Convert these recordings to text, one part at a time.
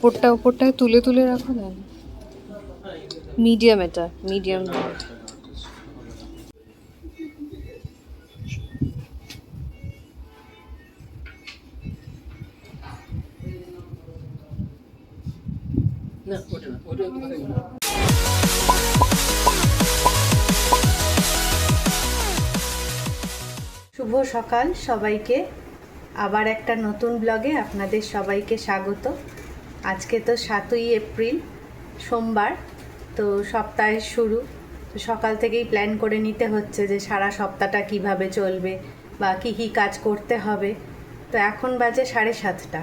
ওপরটা তুলে তুলে রাখো না। মিডিয়াম, এটা মিডিয়াম। শুভ সকাল সবাইকে, আবার একটা নতুন ব্লগে আপনাদের সবাইকে স্বাগত। আজকে তো 7ই এপ্রিল, সোমবার, তো সপ্তাহের শুরু। তো সকাল থেকেই প্ল্যান করে নিতে হচ্ছে যে সারা সপ্তাহটা কিভাবে চলবে বা কী কী কাজ করতে হবে। তো এখন বাজে 7:30।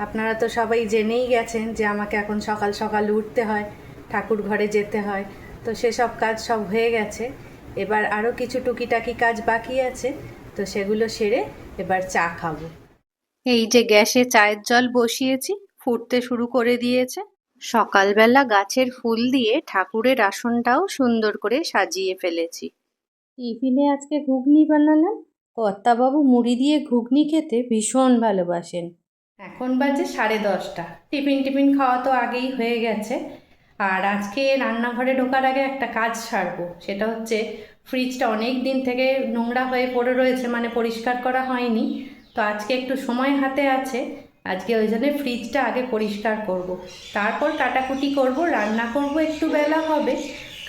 আপনারা তো সবাই জেনেই গেছেন যে আমাকে এখন সকাল সকাল উঠতে হয়, ঠাকুর ঘরে যেতে হয়। তো সেসব কাজ সব হয়ে গেছে, এবার আরও কিছু টুকিটাকি কাজ বাকি আছে, তো সেগুলো সেরে এবার চা খাবো। এই যে গ্যাসে চায়ের জল বসিয়েছি, ফুটতে শুরু করে দিয়েছে। সকালবেলা গাছের ফুল দিয়ে ঠাকুরের আসনটাও সুন্দর করে সাজিয়ে ফেলেছি। টিফিনে আজকে ঘুগনি বানালাম। কর্তাবাবু মুড়ি দিয়ে ঘুগনি খেতে ভীষণ ভালোবাসেন। এখন বাজে 10:30। টিফিন খাওয়া তো আগেই হয়ে গেছে। আর আজকে রান্নাঘরে ঢোকার আগে একটা কাজ সারবো, সেটা হচ্ছে ফ্রিজটা অনেক দিন থেকে নোংরা হয়ে পড়ে রয়েছে, মানে পরিষ্কার করা হয়নি। তো আজকে একটু সময় হাতে আছে, আজকে ওই জন্য ফ্রিজটা আগে পরিষ্কার করব। তারপর কাটাকুটি করব, রান্না করব, একটু বেলা হবে।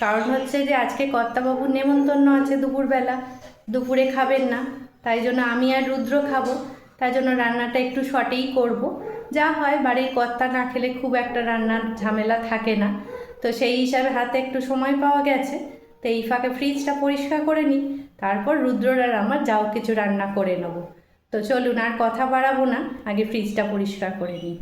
কারণ হচ্ছে যে আজকে কর্তাবাবুর নেমন্তন্ন আছে দুপুরবেলা, দুপুরে খাবেন না, তাই জন্য আমি আর রুদ্র খাবো। তাই জন্য রান্নাটা একটু শর্টেই করব। যা হয়, বাড়ির কর্তা না খেলে খুব একটা রান্নার ঝামেলা থাকে না, তো সেই হিসাবে হাতে একটু সময় পাওয়া গেছে। তো এই ফাঁকে ফ্রিজটা পরিষ্কার করে নিই, তারপর রুদ্রর আর আমার যাও কিছু রান্না করে নেব। তো চলুন আর কথা বাড়াবো না, আগে ফ্রিজটা পরিষ্কার করে নিই।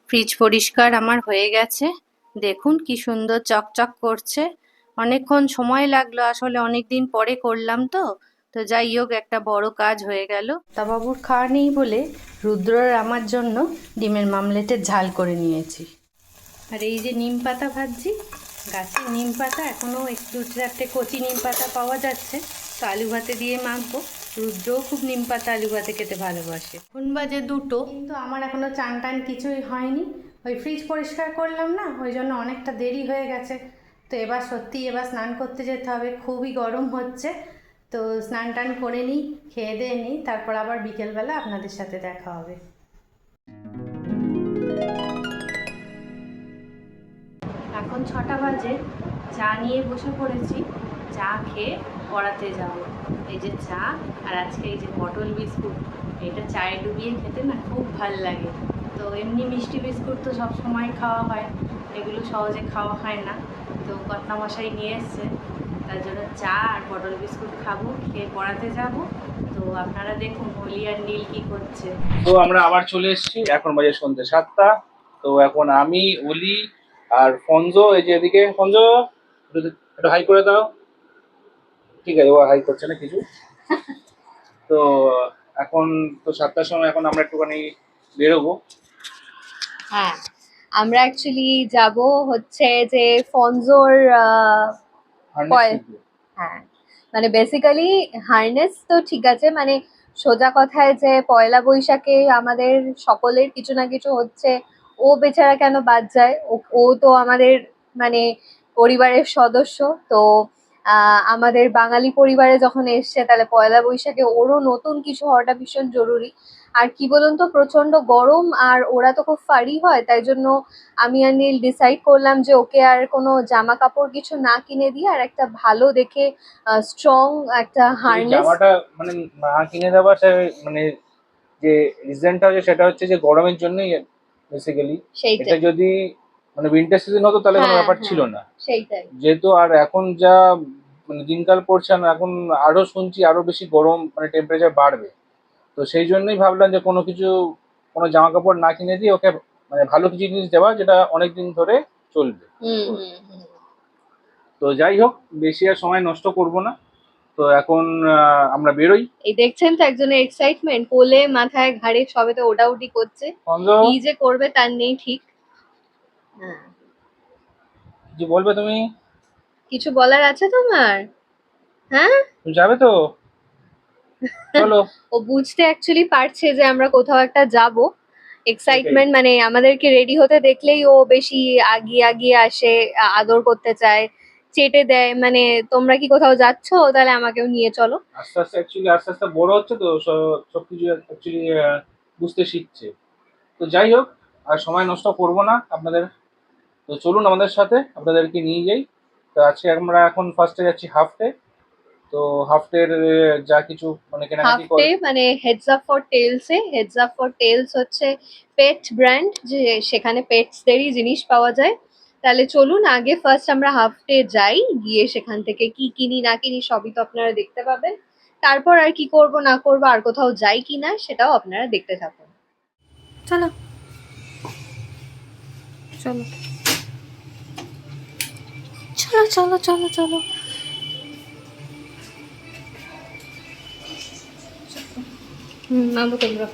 ফ্রিজ পরিষ্কার আমার হয়ে গেছে, দেখুন কি সুন্দর চকচক করছে। অনেকক্ষণ সময় লাগলো, আসলে অনেক দিন পরে করলাম তো। তো যাই হোক, একটা বড় কাজ হয়ে গেল। তা বাবুর খাওয়া নেই বলে রুদ্রর আমার জন্য ডিমের মামলেটের ঝাল করে নিয়েছি। আর এই যে নিম পাতা ভাজছি, গাছের নিম পাতা, এখনও একটু চারটে কচি নিম পাতা পাওয়া যাচ্ছে, তো আলু ভাতে দিয়ে মাখবো। রুদ্রও খুব নিম পাতা আলু ভাতে খেতে ভালোবাসে। এখন বাজে 2, কিন্তু আমার এখনও চান টান কিছুই হয়নি। ওই ফ্রিজ পরিষ্কার করলাম না, ওই জন্য অনেকটা দেরি হয়ে গেছে। তো এবার সত্যি এবার স্নান করতে যেতে হবে, খুবই গরম হচ্ছে। তো স্নান টান করে নিই, খেয়ে দিয়ে নিই, তারপর আবার বিকেলবেলা আপনাদের সাথে দেখা হবে। এখন 6টা বাজে, চা নিয়ে বসে পড়েছি। চা খেয়ে পড়াতে যাব। এই যে চা, আর আজকে এই যে পটল বিস্কুট, এটা চায়ে ডুবিয়ে খেতে না খুব ভাল লাগে। তো এমনি মিষ্টি বিস্কুট তো সব সময় খাওয়া হয়, এগুলো সহজে খাওয়া হয় না। তো কর্তামশাই নিয়ে এসছে, তার জন্য চা আর পটল বিস্কুট খাবো, খেয়ে পড়াতে যাব। তো আপনারা দেখুন হোলি আর নীল কি করছে। তো আমরা আবার চলে এসেছি, এখন বাজে সন্ধ্যে 7টা। তো এখন আমি, অলি আর ফঞ্জো, এই যে এদিকে ফঞ্জো, একটু হাই করে দাও। ঠিক আছে, ও হাই করছে না কিছু। তো এখন তো 7টার সময়, এখন আমরা একটুখানি বেরোবো। হ্যাঁ, আমরা অ্যাকচুয়ালি যাব হচ্ছে যে ফনজোর হ্যাঁ, মানে বেসিক্যালি হারনেস তো ঠিক আছে, মানে সোজা কথায় যে পয়লা বৈশাখে আমাদের সকলের কিছু না কিছু হচ্ছে, ও বেচারা কেন বাদ যায়? ও তো আমাদের মানে পরিবারের সদস্য। তো আমাদের বাঙালি পরিবারে যখন এসছে, তাহলে পয়লা বৈশাখে ওরও নতুন কিছু হওয়াটা ভীষণ জরুরি। আর কি বলুন তো, প্রচন্ড গরম আর ওরা তো খুব ফারি হয়, তাই জন্য আমি আর নীল ডিসাইড করলাম যে ওকে আর কোনো জামা কাপড় কিছু না কিনে দিয়ে আর একটা ভালো দেখে স্ট্রং একটা এই হার্নেস। জামাটা মানে না কিনে দেওয়া মানে যে রিজনটা হচ্ছে সেটা হচ্ছে যে গরমের জন্যই বেসিক্যালি। এটা সেইটাই, যদি মানে উইন্টার সিজন হতো তাহলে কোনো হ্যাঁ ব্যাপার হ্যাঁ ছিল না। সেইটাই। যেহেতু আর এখন যা মানে দিনকাল পড়ছে না, এখন আরো শুনছি আরো বেশি গরম মানে টেম্পারেচার বাড়বে। তো সেই জন্যই ভাবলাম যে কোনো জামা কাপড় না কিনে দিয়ে ওকে মানে ভালো কিছু জিনিস দেওয়া যেটা অনেকদিন ধরে চলবে। হুম হুম হুম। তো যাই হোক, বেশি আর সময় নষ্ট করব না। তো এখন আমরা বেরোই। এই দেখছেন তো একজনের এক্সাইটমেন্ট, কোলে মাথায় ঘাড়ে সবে তো ওটাউটি করছে, অন্ধ, কি যে করবে তার নেই ঠিক। হ্যাঁ, কিছু বলবে তুমি? কিছু বলার আছে তোমার? হ্যাঁ, তুমি যাবে তো? চলো। ও বুঝতে অ্যাকচুয়ালি পারছে যে আমরা কোথাও একটা যাব। এক্সাইটমেন্ট মানে আমাদেরকে রেডি হতে দেখলেই ও বেশি আগিয়ে আগিয়ে আসে, আদর করতে চায়, চেটে দেয়, মানে তোমরা কি কোথাও যাচ্ছো তাহলে আমাকেও নিয়ে চলো। আস্তে আস্তে বড় হচ্ছে তো সবকিছু অ্যাকচুয়ালি বুঝতে শিখছে। তো যাই হোক, আর সময় নষ্ট করব না আপনাদের। তো চলুন আমাদের সাথে আপনাদেরকে নিয়ে যাই। তো আজকে আমরা এখন ফার্স্টে যাচ্ছি হাফটে। তো হাফটের যা কিছু মানে হাফ কেনাকাটি ডে মানে হেডস আপ ফর টেলস এ, হেডস আপ ফর টেলস হচ্ছে পেট ব্র্যান্ড, যে সেখানে পেটসদেরই জিনিস পাওয়া যায়। তাহলে চলুন আগে ফার্স্ট আমরা হাফ ডে যাই, গিয়ে সেখান থেকে কি কিনি না কিনি সবই তো আপনারা দেখতে পাবেন। তারপর আর কি করব না করব আর কোথাও যাই কিনা সেটাও আপনারা দেখতে থাকুন। চলো চলো চলো চলো চলো চলো। নামো তোমরা।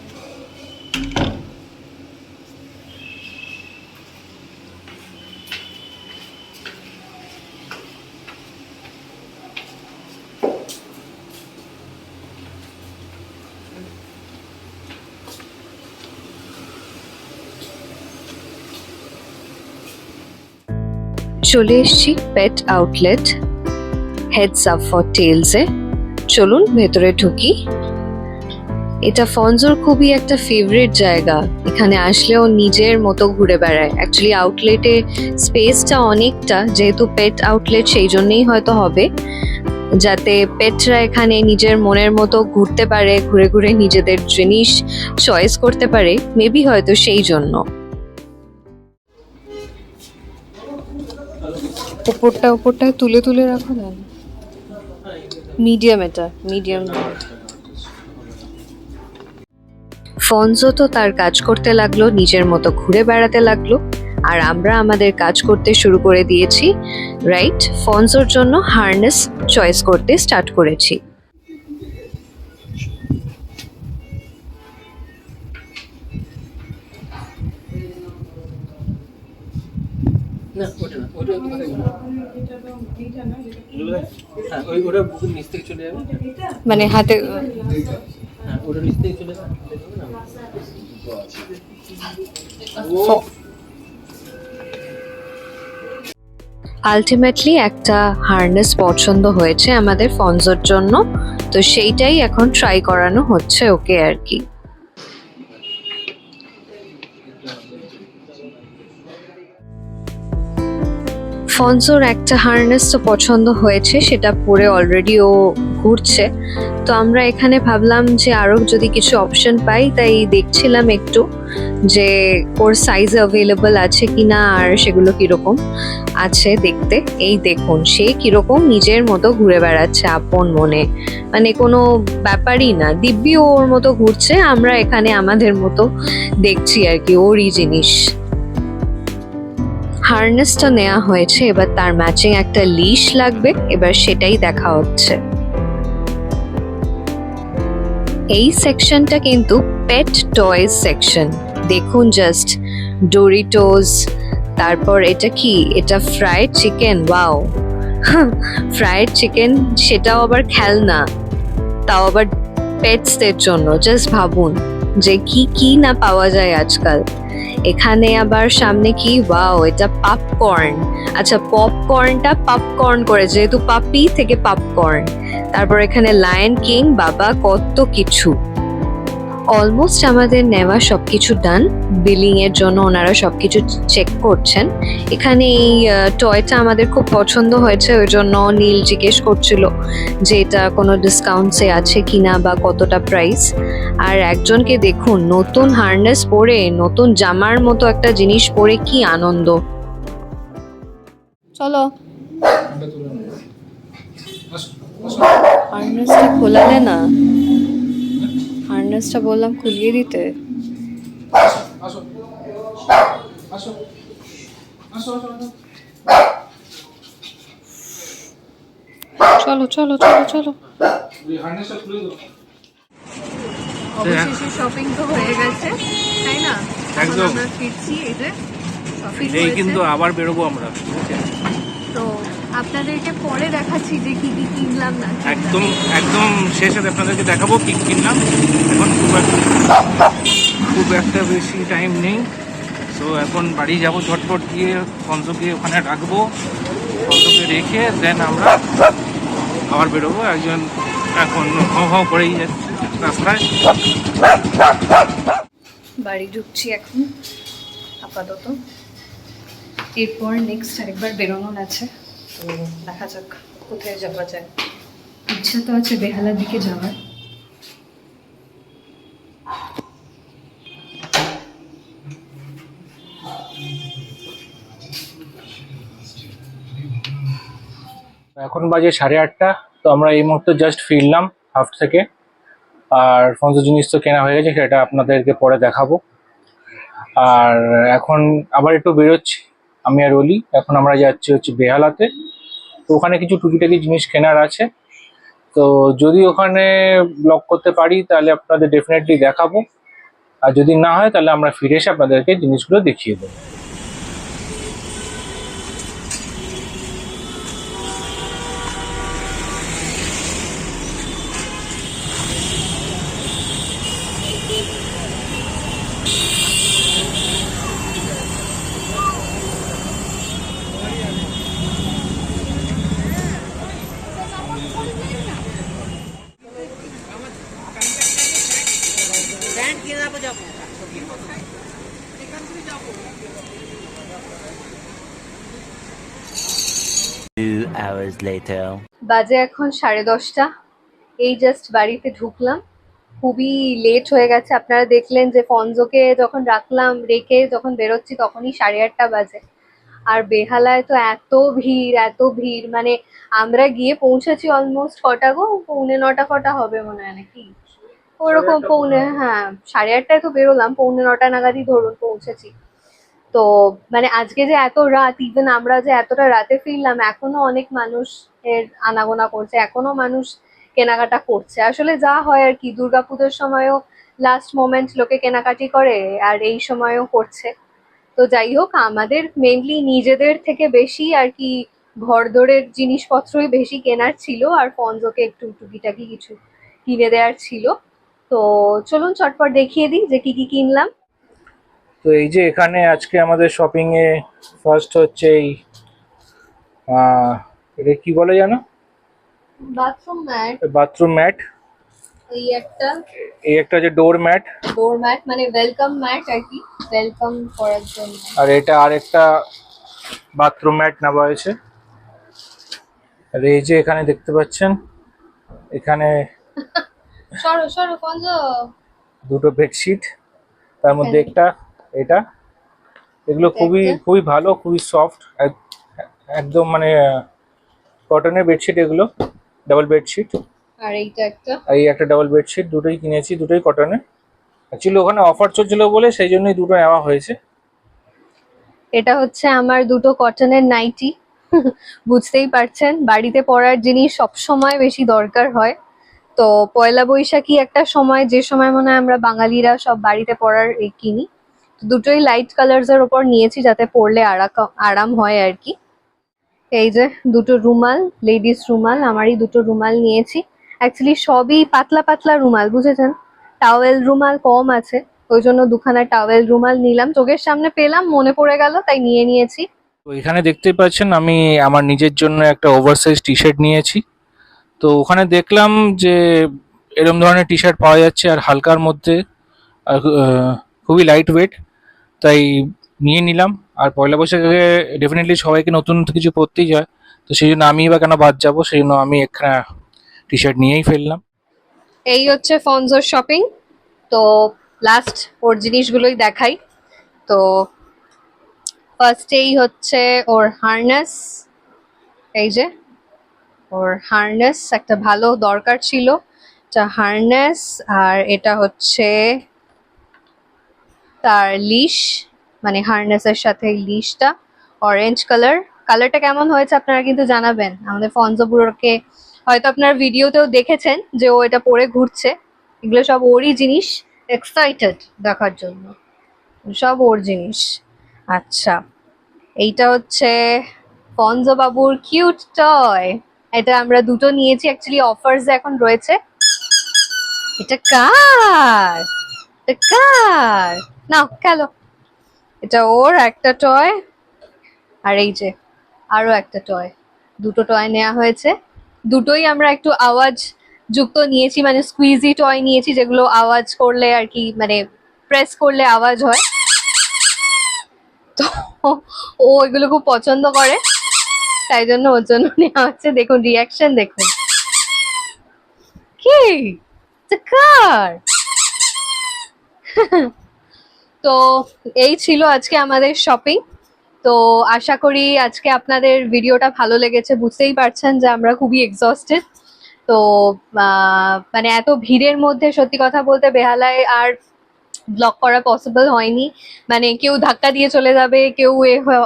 চলে এসছি পেট আউটলেট হেডস আপ ফর টেলসে। চলুন ভেতরে ঢুকি। এটা ফনজোর খুবই একটা ফেভারিট জায়গা, এখানে আসলেও নিজের মতো ঘুরে বেড়ায়। অ্যাকচুয়ালি আউটলেটে স্পেসটা অনেকটা, যেহেতু পেট আউটলেট সেই জন্যই হয়তো হবে, যাতে পেটরা এখানে নিজের মনের মতো ঘুরতে পারে, ঘুরে ঘুরে নিজেদের জিনিস চয়েস করতে পারে, মেবি হয়তো সেই জন্য। উপরটা তুলে তুলে রাখো না, মিডিয়াম, এটা মিডিয়াম। ফনজো তো তার কাজ করতে লাগলো, নিজের মতো ঘুরে বেড়াতে লাগলো, আর আমরা আমাদের কাজ করতে শুরু করে দিয়েছি। রাইট, ফনজোর জন্য হার্নেস চয়েস করতে স্টার্ট করেছি। না ওটা না, ওটা হ্যাঁ ওটা বুকের নিচ থেকে চলে যাবে। মানে হাতে হ্যাঁ ওটা নিচ থেকে চলে যাবে। আলটিমেটলি একটা হার্নেস পছন্দ হয়েছে আমাদের ফনজোর জন্য, তো সেইটাই এখন ট্রাই করানো হচ্ছে ওকে আর কি। ফনজোর একটা হার্নেস তো পছন্দ হয়েছে, সেটা পরে অলরেডি ও ঘুরছে। তো আমরা এখানে ভাবলাম যে আরো যদি কিছু অপশন পাই, তাই দেখছিলাম একটু যে ওর সাইজ অ্যাভেলেবল আছে কিনা আর সেগুলো কিরকম আছে দেখতে। এই দেখুন সে কিরকম নিজের মতো ঘুরে বেড়াচ্ছে আপন মনে, মানে কোনো ব্যাপারই না, দিব্যি ওর মতো ঘুরছে, আমরা এখানে আমাদের মতো দেখছি আর কি ওরই জিনিস। হার্নেসটা নেওয়া হয়েছে, এবার তার ম্যাচিং একটা লিশ লাগবে, এবার সেটাই দেখা হচ্ছে। এই সেকশনটা কিন্তু পেট টয়েস সেকশন, দেখুন জাস্ট ডোরিটোস, তারপর এটা কি, এটা fried chicken, wow fried chicken, সেটাও আবার খেলনা, তাও আবার পেটসদের জন্য। জাস্ট ভাবুন যে কি কি না পাওয়া যায় আজকাল। এখানে আবার সামনে কি, ওয়াও এটা পপকর্ন, আচ্ছা পপকর্নটা পপকর্ন করে, যেহেতু পাপি থেকে পপকর্ন। তারপর এখানে লায়ন কিং, বাবা কত কিছু, অলমোস্ট আমাদের নেওয়া সবকিছু ডান। বিলিং এর জন্য ওনারা সবকিছু চেক করছেন। এখানে এই টয়টা আমাদের খুব পছন্দ হয়েছে, ওই জন্য নীল জিজ্ঞেস করছিল যে এটা কোনো ডিসকাউন্টসে আছে কিনা বা কতটা প্রাইস। আর একজনকে দেখুন নতুন হার্নেস পরে, নতুন জামার মতো একটা জিনিস পরে কি আনন্দ। চলো, হার্নেসটা খোলালে না, হার্নেসটা বললাম খুলিয়ে দিতে। আসো আসো আসো আসো। চলো চলো চলো চলো। এই হার্নেসটা খুলে দাও। অবশেষে শপিং তো হয়ে গেছে, তাই না? এখন একদম। আমরা ফিরছি, এই যে শপিং এই হয়েছে। কিন্তু আবার বেরোবো আমরা। তো আপনাদেরকে পরে দেখাচ্ছি যে কি কি কিনলাম না কিনলাম। একদম একদম শেষে আপনাদেরকে দেখাবো কি কিনলাম। এখন খুব একটা বেশি টাইম নেই, তো এখন বাড়ি যাব ঝটপট গিয়ে ফন্সকে ওখানে রাখবো। ফন্সকে রেখে দেন আমরা আবার বেরোবো। একজন এখন হাও করেই যাচ্ছে রাস্তায়। বাড়ি ঢুকছি এখন আপাতত। এরপর নেক্সট আরেকবার বেরোনোর আছে, তো দেখা যাক কোথায় যাওয়া যায়। ইচ্ছা তো আছে বেহালার দিকে যাওয়ার। এখন বাজে 8:30, তো আমরা এই মুহূর্তে জাস্ট ফিরলাম হাফ থেকে। আর সমস্ত জিনিস তো কেনা হয়ে গেছে, সেটা আপনাদেরকে পরে দেখাবো। আর এখন আবার একটু বেরোচ্ছি আমি আর অলি। এখন আমরা যাচ্ছি হচ্ছে বেহালাতে, তো ওখানে কিছু টুকিটাকি জিনিস কেনার আছে। তো যদি ওখানে ব্লগ করতে পারি তাহলে আপনাদের ডেফিনেটলি দেখাবো, আর যদি না হয় তাহলে আমরা ফিরে এসে আপনাদেরকে জিনিসগুলো দেখিয়ে দেবো। hours later. বাজে এখন 10:30। এই জাস্ট বাড়িতে ঢুকলাম, খুবই লেট হয়ে গেছে। আপনারা দেখলেন যে ফনজোকে যখন রাখলাম, রেখে যখন বেরোচ্ছি তখনই 8:30 বাজে। আর বেহালায় তো এত ভিড় এত ভিড়, মানে আমরা গিয়ে পৌঁছেছি অলমোস্ট কটা গো, 8:45 কটা হবে মনে হয় নাকি ওরকম। হ্যাঁ 8:30টায় তো বেরোলাম, 8:45 নাগাদই ধরুন পৌঁছেছি। তো মানে আজকে যে এত রাত, ইভেন আমরা যে এতটা রাতে ফিরলাম, এখনো অনেক মানুষ এর আনাগোনা করছে, এখনো মানুষ কেনাকাটা করছে। আসলে যা হয় আর কি, দুর্গাপুজোর সময়ও লাস্ট মোমেন্ট লোকে কেনাকাটি করে, আর এই সময়ও করছে। তো যাই হোক, আমাদের মেইনলি নিজেদের থেকে বেশি আর কি ঘরদোরের জিনিসপত্রই বেশি কেনার ছিল, আর ফনজোকে একটু টুকিটাকি কিছু কিনে দেওয়ার ছিল। তো চলুন চটপট দেখিয়ে দিই যে কি কি কিনলাম। তো এই যে এখানে আজকে আমাদের শপিং এ ফার্স্ট হচ্ছে এই এটা কি বলে জানো, বাথরুম ম্যাট, বাথরুম ম্যাট। এই একটা যে ডোর ম্যাট, মানে ওয়েলকাম ম্যাট আর কি, ওয়েলকাম করার জন্য। আর এটা আরেকটা বাথরুম ম্যাট নেওয়া হয়েছে। আর এই যে এখানে দেখতে পাচ্ছেন, এখানে সরো সরো ফনজো। দুটো বেডশিট, তার মধ্যে একটা এটা। এগুলো খুবই খুবই ভালো, খুবই সফট, একদম মানে কটনের বেডশিট এগুলো, ডাবল বেডশিট। আর এইটা একটা, এই একটা ডাবল বেডশিট, দুটোই কিনেছি, দুটোই কটনের। অ্যাকচুয়ালি ওখানে অফার চলছিল বলে সেই জন্যই দুটো নেওয়া হয়েছে। এটা হচ্ছে আমার দুটো কটনের নাইটি। বুঝতেই পারছেন বাড়িতে পরার জিনিস সব সময় বেশি দরকার হয়। তো পয়লা বৈশাখী একটা সময়, যে সময় মনে হয় আমরা বাঙালিরা সব বাড়িতে পরার এই কিনি। তো দুটোই লাইট কালার্স এর ওপর নিয়েছি যাতে পরলে আরাম হয় আর কি। এই যে দুটো রুমাল, লেডিস রুমাল, আমারই দুটো রুমাল নিয়েছি। অ্যাকচুয়ালি সবই পাতলা পাতলা রুমাল, বুঝেছেন, টাওয়েল রুমাল কম আছে, ওই জন্য দুখানা টাওয়েল রুমাল নিলাম। চোখের সামনে পেলাম, মনে পড়ে গেল, তাই নিয়ে নিয়েছি। তো এখানে দেখতেই পাচ্ছেন আমি আমার নিজের জন্য একটা ওভারসাইজ টি শার্ট নিয়েছি। তো ওখানে দেখলাম যে এরকম ধরনের টি শার্ট পাওয়া যাচ্ছে আর হালকার মধ্যে, আর খুবই লাইট ওয়েট, তাই নিয়ে নিলাম। আর পয়লা বৈশাখে ডেফিনেটলি সবাইকে নতুন কিছু পরতেই হয়, তো সেই জন্য আমি বা কেন বাদ যাবো, সেই জন্য আমি একটা টি শার্ট নিয়েই ফেললাম। এই হচ্ছে ফনজোর শপিং। তো লাস্ট ওর জিনিসগুলোই দেখাই। তো ফার্স্টেই হচ্ছে ওর হারনেস। এই যে ওর হারনেস একটা ভালো দরকার ছিল, এটা হারনেস। আর এটা হচ্ছে তার লিশ, মানে হারনেসের সাথে লিশটা অরেঞ্জ কালার। কালারটা কেমন হয়েছে আপনারা কিন্তু জানাবেন। আমাদের ফনজো বুড়োকে হয়তো আপনারা ভিডিওতেও দেখেছেন যে ও এটা পরে ঘুরছে। এগুলো সব ওরই জিনিস, এক্সাইটেড দেখার জন্য, সব ওর জিনিস। আচ্ছা, এইটা হচ্ছে ফনজো বাবুর কিউট টয়। এটা আমরা দুটো নিয়েছি, অ্যাকচুয়ালি অফার্স এখন রয়েছে। এটা কার? এটা কার? নাও খেলো। এটা ওর একটা টয়, আর এই যে আরো একটা টয়। দুটো টয় নেওয়া হয়েছে। দুটোই আমরা একটু আওয়াজ যুক্ত নিয়েছি, মানে স্কুইজি টয় নিয়েছি, যেগুলো আওয়াজ করলে আর কি, মানে প্রেস করলে আওয়াজ হয়। তো ও এগুলো খুব পছন্দ করে, তাই জন্য ওর জন্য নেওয়া হচ্ছে। দেখুন রিয়াকশন দেখুন। কি কার? তো এই ছিল আজকে আমাদের শপিং। তো আশা করি আজকে আপনাদের ভিডিওটা ভালো লেগেছে। বুঝতেই পারছেন যে আমরা খুবই এক্সস্টেড। তো মানে এত ভিড়ের মধ্যে সত্যি কথা বলতে বেহালায় আর ব্লগ করা পসিবল হয়নি। মানে কেউ ধাক্কা দিয়ে চলে যাবে, কেউ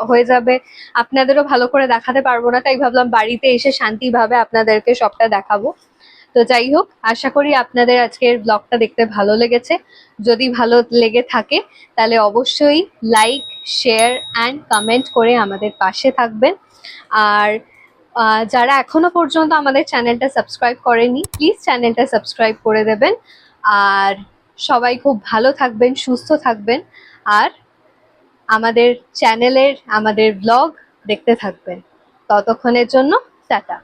হয়ে যাবে, আপনাদেরও ভালো করে দেখাতে পারবো না। তাই ভাবলাম বাড়িতে এসে শান্তিভাবে আপনাদেরকে সবটা দেখাবো। তো যাই হোক, আশা করি আপনাদের আজকের ব্লগটা দেখতে ভালো লেগেছে। যদি ভালো লেগে থাকে তাহলে অবশ্যই লাইক, শেয়ার অ্যান্ড কমেন্ট করে আমাদের পাশে থাকবেন। আর যারা এখনো পর্যন্ত আমাদের চ্যানেলটা সাবস্ক্রাইব করেনি, প্লিজ চ্যানেলটা সাবস্ক্রাইব করে দেবেন। আর সবাই খুব ভালো থাকবেন, সুস্থ থাকবেন, আর আমাদের চ্যানেলের আমাদের ব্লগ দেখতে থাকবেন। ততক্ষণের জন্য টাটা।